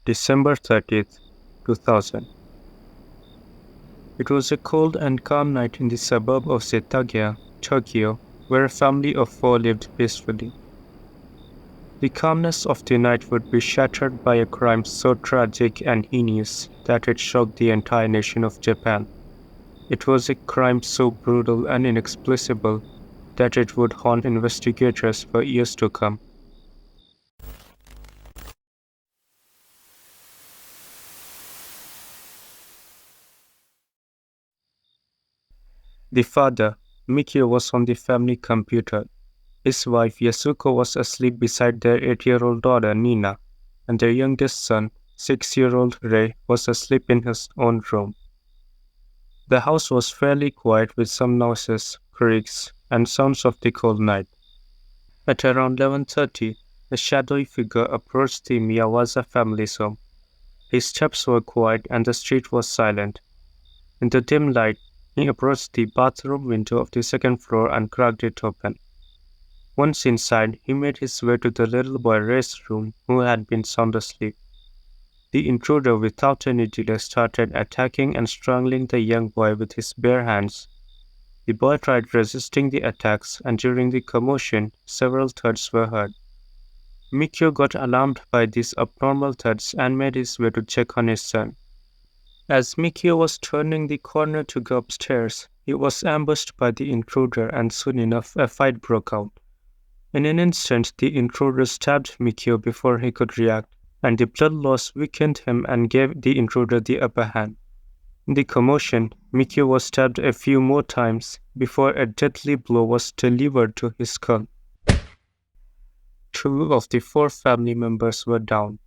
December 30th, 2000. It was a cold and calm night in the suburb of Setagaya, Tokyo, where a family of four lived peacefully. The calmness of the night would be shattered by a crime so tragic and heinous that it shocked the entire nation of Japan. It was a crime so brutal and inexplicable that it would haunt investigators for years to come. The father, Mikio, was on the family computer. His wife Yasuko was asleep beside their 8-year-old daughter Nina, and their youngest son, 6-year-old Ray, was asleep in his own room. The house was fairly quiet with some noises, creaks, and sounds of the cold night. At around 11:30, a shadowy figure approached the Miyazawa family's home. His steps were quiet and the street was silent. In the dim light, he approached the bathroom window of the second floor and cracked it open. Once inside, he made his way to the little boy Ray's room, who had been sound asleep. The intruder, without any delay, started attacking and strangling the young boy with his bare hands. The boy tried resisting the attacks, and during the commotion, several thuds were heard. Mikio got alarmed by these abnormal thuds and made his way to check on his son. As Mikio was turning the corner to go upstairs, he was ambushed by the intruder, and soon enough a fight broke out. In an instant, the intruder stabbed Mikio before he could react, and the blood loss weakened him and gave the intruder the upper hand. In the commotion, Mikio was stabbed a few more times before a deadly blow was delivered to his skull. 2 of the 4 family members were down.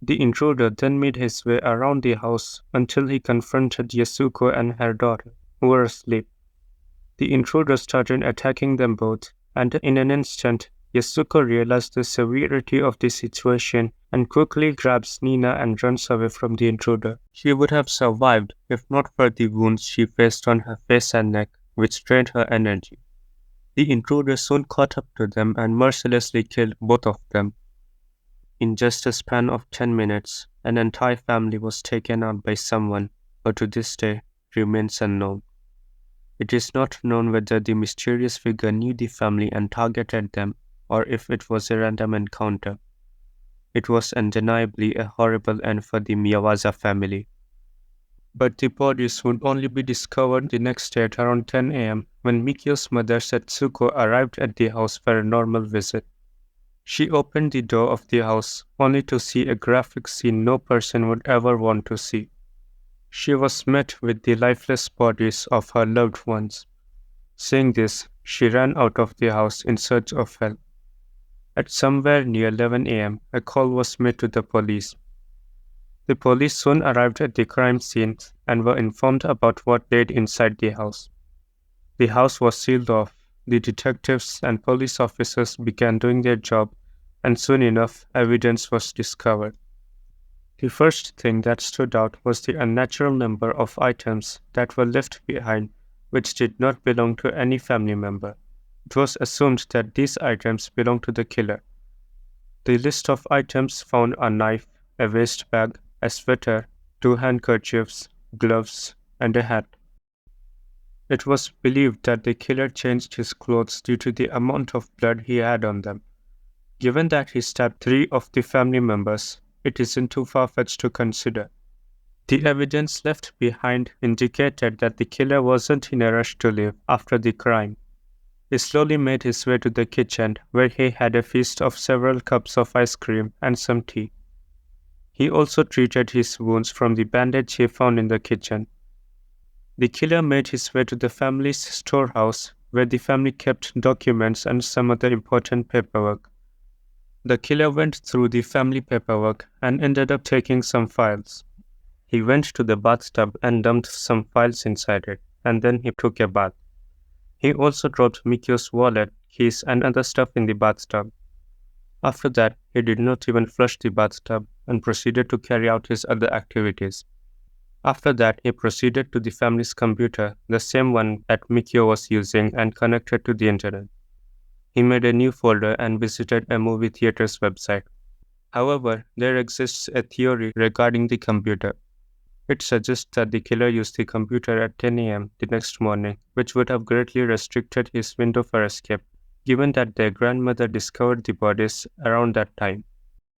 The intruder then made his way around the house until he confronted Yasuko and her daughter, who were asleep. The intruder started attacking them both, and in an instant, Yasuko realized the severity of the situation and quickly grabs Nina and runs away from the intruder. She would have survived if not for the wounds she faced on her face and neck, which drained her energy. The intruder soon caught up to them and mercilessly killed both of them. In just a span of 10 minutes, an entire family was taken out by someone who to this day remains unknown. It is not known whether the mysterious figure knew the family and targeted them, or if it was a random encounter. It was undeniably a horrible end for the Miyazawa family. But the bodies would only be discovered the next day at around 10 a.m. when Mikio's mother Setsuko arrived at the house for a normal visit. She opened the door of the house only to see a graphic scene no person would ever want to see. She was met with the lifeless bodies of her loved ones. Seeing this, she ran out of the house in search of help. At somewhere near 11 a.m., a call was made to the police. The police soon arrived at the crime scene and were informed about what laid inside the house. The house was sealed off. The detectives and police officers began doing their job, and soon enough, evidence was discovered. The first thing that stood out was the unnatural number of items that were left behind, which did not belong to any family member. It was assumed that these items belonged to the killer. The list of items found a knife, a waist bag, a sweater, 2 handkerchiefs, gloves, and a hat. It was believed that the killer changed his clothes due to the amount of blood he had on them. Given that he stabbed 3 of the family members, it isn't too far-fetched to consider. The evidence left behind indicated that the killer wasn't in a rush to leave after the crime. He slowly made his way to the kitchen, where he had a feast of several cups of ice cream and some tea. He also treated his wounds from the bandage he found in the kitchen. The killer made his way to the family's storehouse, where the family kept documents and some other important paperwork. The killer went through the family paperwork and ended up taking some files. He went to the bathtub and dumped some files inside it, and then he took a bath. He also dropped Mikio's wallet, keys, and other stuff in the bathtub. After that, he did not even flush the bathtub and proceeded to carry out his other activities. After that, he proceeded to the family's computer, the same one that Mikio was using, and connected to the internet. He made a new folder and visited a movie theater's website. However, there exists a theory regarding the computer. It suggests that the killer used the computer at 10 a.m. the next morning, which would have greatly restricted his window for escape, given that their grandmother discovered the bodies around that time.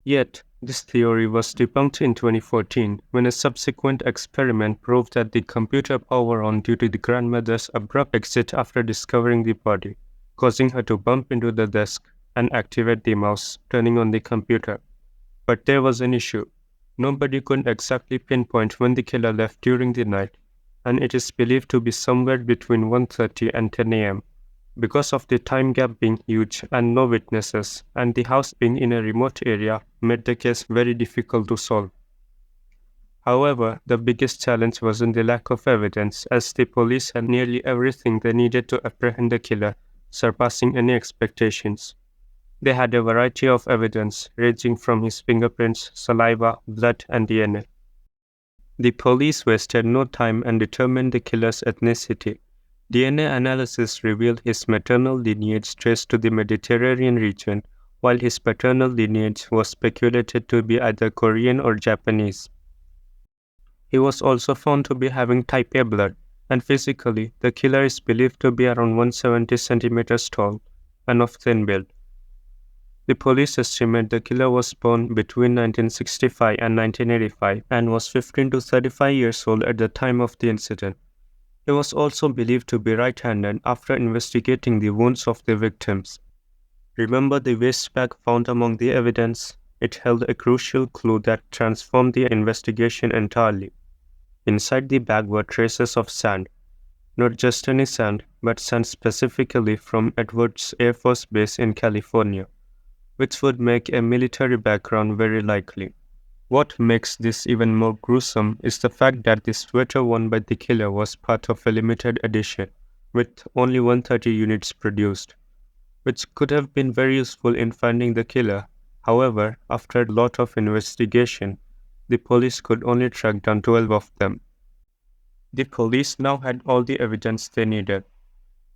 Yet, this theory was debunked in 2014 when a subsequent experiment proved that the computer powered on due to the grandmother's abrupt exit after discovering the body, causing her to bump into the desk and activate the mouse, turning on the computer. But there was an issue. Nobody could exactly pinpoint when the killer left during the night, and it is believed to be somewhere between 1:30 and 10 a.m. Because of the time gap being huge and no witnesses, and the house being in a remote area, made the case very difficult to solve. However, the biggest challenge wasn't the lack of evidence, as the police had nearly everything they needed to apprehend the killer, surpassing any expectations. They had a variety of evidence, ranging from his fingerprints, saliva, blood, and DNA. The police wasted no time and determined the killer's ethnicity. DNA analysis revealed his maternal lineage traced to the Mediterranean region, while his paternal lineage was speculated to be either Korean or Japanese. He was also found to be having type A blood, and physically, the killer is believed to be around 170 centimeters tall and of thin build. The police estimate the killer was born between 1965 and 1985 and was 15 to 35 years old at the time of the incident. He was also believed to be right-handed after investigating the wounds of the victims. Remember the waste bag found among the evidence? It held a crucial clue that transformed the investigation entirely. Inside the bag were traces of sand. Not just any sand, but sand specifically from Edwards Air Force Base in California, which would make a military background very likely. What makes this even more gruesome is the fact that the sweater worn by the killer was part of a limited edition, with only 130 units produced, which could have been very useful in finding the killer. However, after a lot of investigation, the police could only track down 12 of them. The police now had all the evidence they needed.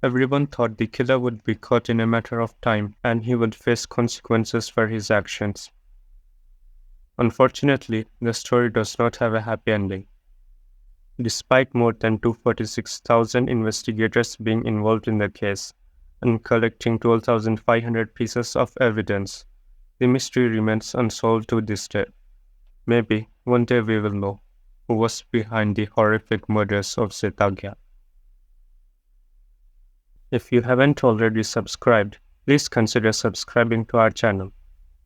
Everyone thought the killer would be caught in a matter of time and he would face consequences for his actions. Unfortunately, the story does not have a happy ending. Despite more than 246,000 investigators being involved in the case and collecting 12,500 pieces of evidence, the mystery remains unsolved to this day. Maybe one day we will know who was behind the horrific murders of Setagaya. If you haven't already subscribed, please consider subscribing to our channel.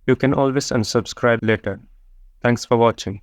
You can always unsubscribe later. Thanks for watching.